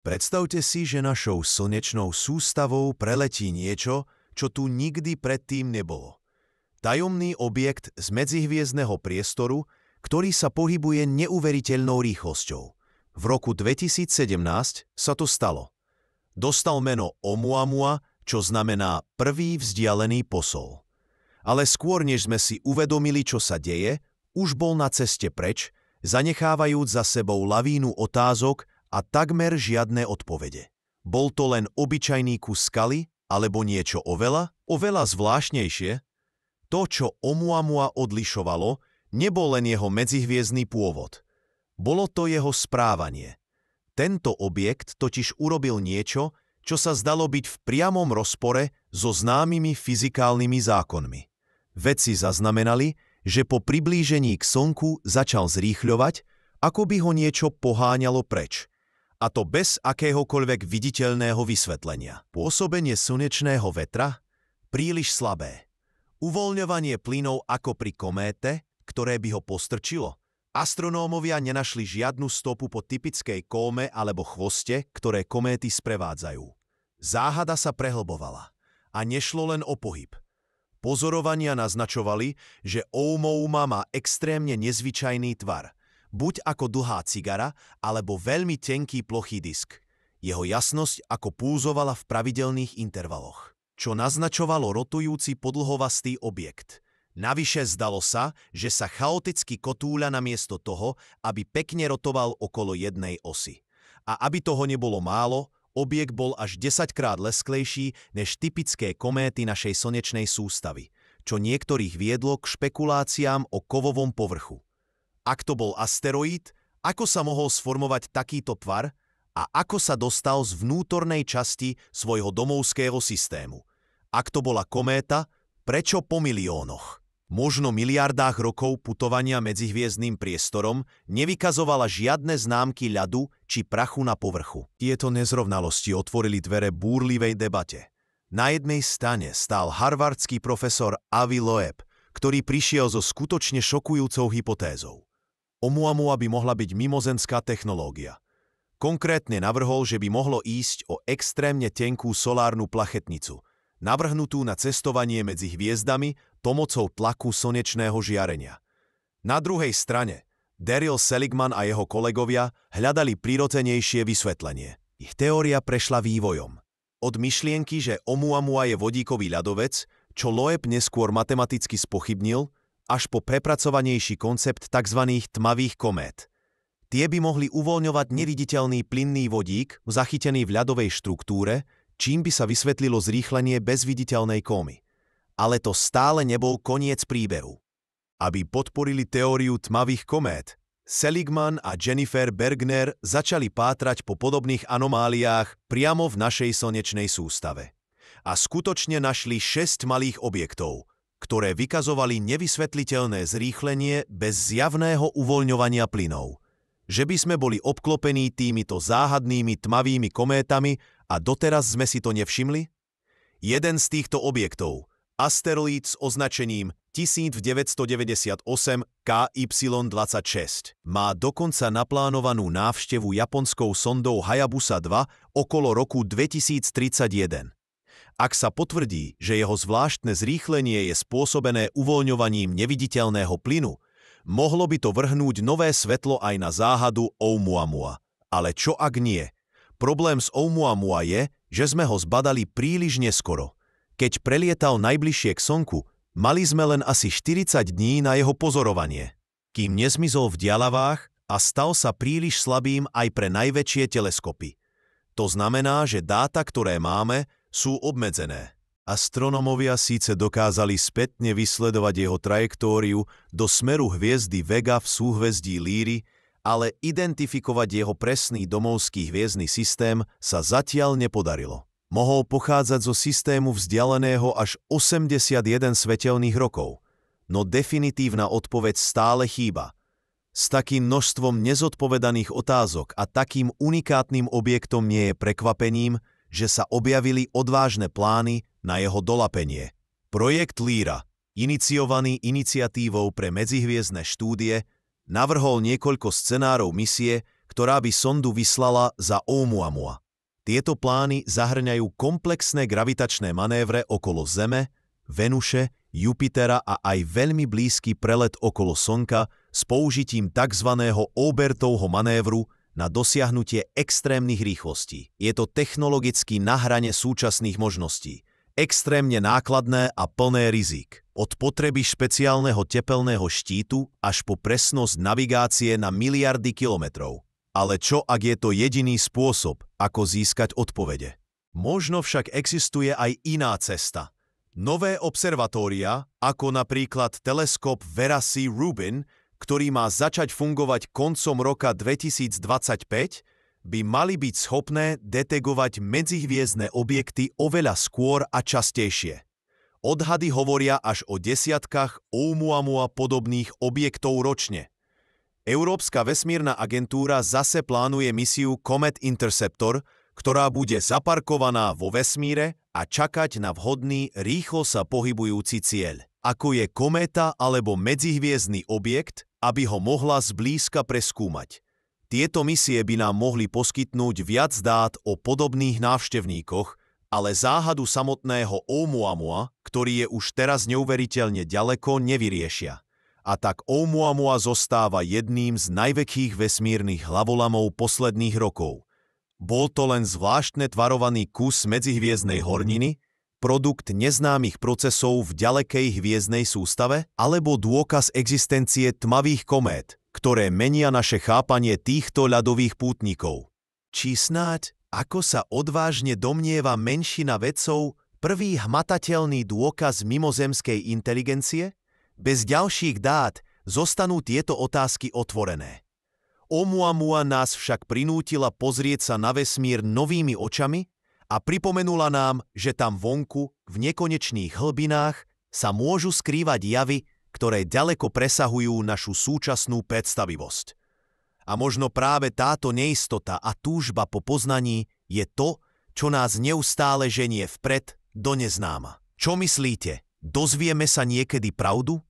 Predstavte si, že našou slnečnou sústavou preletí niečo, čo tu nikdy predtým nebolo. Tajomný objekt z medzihviezdneho priestoru, ktorý sa pohybuje neuveriteľnou rýchlosťou. V roku 2017 sa to stalo. Dostal meno Oumuamua, čo znamená prvý vzdialený posol. Ale skôr, než sme si uvedomili, čo sa deje, už bol na ceste preč, zanechávajúc za sebou lavínu otázok a takmer žiadne odpovede. Bol to len obyčajný kus skaly, alebo niečo oveľa zvláštnejšie? To, čo Oumuamua odlišovalo, nebol len jeho medzihviezdny pôvod. Bolo to jeho správanie. Tento objekt totiž urobil niečo, čo sa zdalo byť v priamom rozpore so známymi fyzikálnymi zákonmi. Vedci zaznamenali, že po priblížení k Slnku začal zrýchľovať, ako by ho niečo poháňalo preč. A to bez akéhokoľvek viditeľného vysvetlenia. Pôsobenie slnečného vetra? Príliš slabé. Uvoľňovanie plynov ako pri kométe, ktoré by ho postrčilo? Astronómovia nenašli žiadnu stopu po typickej kóme alebo chvoste, ktoré kométy sprevádzajú. Záhada sa prehlbovala. A nešlo len o pohyb. Pozorovania naznačovali, že Oumuamua má extrémne nezvyčajný tvar. Buď ako dlhá cigara, alebo veľmi tenký plochý disk. Jeho jasnosť ako pulzovala v pravidelných intervaloch, čo naznačovalo rotujúci podlhovastý objekt. Navyše zdalo sa, že sa chaoticky kotúľa namiesto toho, aby pekne rotoval okolo jednej osy. A aby toho nebolo málo, objekt bol až 10-krát lesklejší než typické kométy našej slnečnej sústavy, čo niektorých viedlo k špekuláciám o kovovom povrchu. Ak to bol asteroid, ako sa mohol sformovať takýto tvar a ako sa dostal z vnútornej časti svojho domovského systému? Ak to bola kométa, prečo po miliónoch? Možno miliardách rokov putovania medzihviezdnym priestorom nevykazovala žiadne známky ľadu či prachu na povrchu. Tieto nezrovnalosti otvorili dvere búrlivej debate. Na jednej strane stál harvardský profesor Avi Loeb, ktorý prišiel so skutočne šokujúcou hypotézou. Oumuamua by mohla byť mimozemská technológia. Konkrétne navrhol, že by mohlo ísť o extrémne tenkú solárnu plachetnicu, navrhnutú na cestovanie medzi hviezdami pomocou tlaku slnečného žiarenia. Na druhej strane, Daryl Seligman a jeho kolegovia hľadali prirodzenejšie vysvetlenie. Ich teória prešla vývojom. Od myšlienky, že Oumuamua je vodíkový ľadovec, čo Loeb neskôr matematicky spochybnil, až po prepracovanejší koncept tzv. Tmavých komét. Tie by mohli uvoľňovať neviditeľný plynný vodík zachytený v ľadovej štruktúre, čím by sa vysvetlilo zrýchlenie bez viditeľnej kómy. Ale to stále nebol koniec príbehu. Aby podporili teóriu tmavých komét, Seligman a Jennifer Bergner začali pátrať po podobných anomáliách priamo v našej slnečnej sústave. A skutočne našli 6 malých objektov, ktoré vykazovali nevysvetliteľné zrýchlenie bez zjavného uvoľňovania plynov. Že by sme boli obklopení týmito záhadnými tmavými kométami a doteraz sme si to nevšimli? Jeden z týchto objektov, asteroid s označením 1998 KY26, má dokonca naplánovanú návštevu japonskou sondou Hayabusa 2 okolo roku 2031. Ak sa potvrdí, že jeho zvláštne zrýchlenie je spôsobené uvoľňovaním neviditeľného plynu, mohlo by to vrhnúť nové svetlo aj na záhadu Oumuamua. Ale čo ak nie? Problém s Oumuamua je, že sme ho zbadali príliš neskoro. Keď prelietal najbližšie k Slnku, mali sme len asi 40 dní na jeho pozorovanie, kým nezmizol v diaľavách a stal sa príliš slabým aj pre najväčšie teleskopy. To znamená, že dáta, ktoré máme, sú obmedzené. Astronómovia síce dokázali spätne vysledovať jeho trajektóriu do smeru hviezdy Vega v súhvezdí Líry, ale identifikovať jeho presný domovský hviezdny systém sa zatiaľ nepodarilo. Mohol pochádzať zo systému vzdialeného až 81 svetelných rokov, no definitívna odpoveď stále chýba. S takým množstvom nezodpovedaných otázok a takým unikátnym objektom nie je prekvapením, že sa objavili odvážne plány na jeho dolapenie. Projekt Lyra, iniciovaný iniciatívou pre medzihviezdne štúdie, navrhol niekoľko scenárov misie, ktorá by sondu vyslala za Oumuamua. Tieto plány zahŕňajú komplexné gravitačné manévre okolo Zeme, Venuše, Jupitera a aj veľmi blízky prelet okolo Slnka s použitím tzv. Obertovho manévru na dosiahnutie extrémnych rýchlostí. Je to technologicky na hrane súčasných možností. Extrémne nákladné a plné rizík. Od potreby špeciálneho tepelného štítu až po presnosť navigácie na miliardy kilometrov. Ale čo, ak je to jediný spôsob, ako získať odpovede? Možno však existuje aj iná cesta. Nové observatória, ako napríklad teleskop Vera C. Rubin, ktorý má začať fungovať koncom roka 2025, by mali byť schopné detegovať medzihviezdne objekty oveľa skôr a častejšie. Odhady hovoria až o desiatkách Oumuamua podobných objektov ročne. Európska vesmírna agentúra zase plánuje misiu Comet Interceptor, ktorá bude zaparkovaná vo vesmíre a čakať na vhodný, rýchlo sa pohybujúci cieľ, ako je kométa alebo medzihviezdny objekt, aby ho mohla zblízka preskúmať. Tieto misie by nám mohli poskytnúť viac dát o podobných návštevníkoch, ale záhadu samotného Oumuamua, ktorý je už teraz neuveriteľne ďaleko, nevyriešia. A tak Oumuamua zostáva jedným z najväčších vesmírnych hlavolamov posledných rokov. Bol to len zvláštne tvarovaný kus medzihviezdnej horniny, produkt neznámych procesov v ďalekej hviezdnej sústave, alebo dôkaz existencie tmavých komét, ktoré menia naše chápanie týchto ľadových pútnikov. Či snáď, ako sa odvážne domnieva menšina vedcov, prvý hmatateľný dôkaz mimozemskej inteligencie? Bez ďalších dát zostanú tieto otázky otvorené. Oumuamua nás však prinútila pozrieť sa na vesmír novými očami a pripomenula nám, že tam vonku, v nekonečných hlbinách, sa môžu skrývať javy, ktoré ďaleko presahujú našu súčasnú predstavivosť. A možno práve táto neistota a túžba po poznaní je to, čo nás neustále ženie vpred do neznáma. Čo myslíte? Dozvieme sa niekedy pravdu?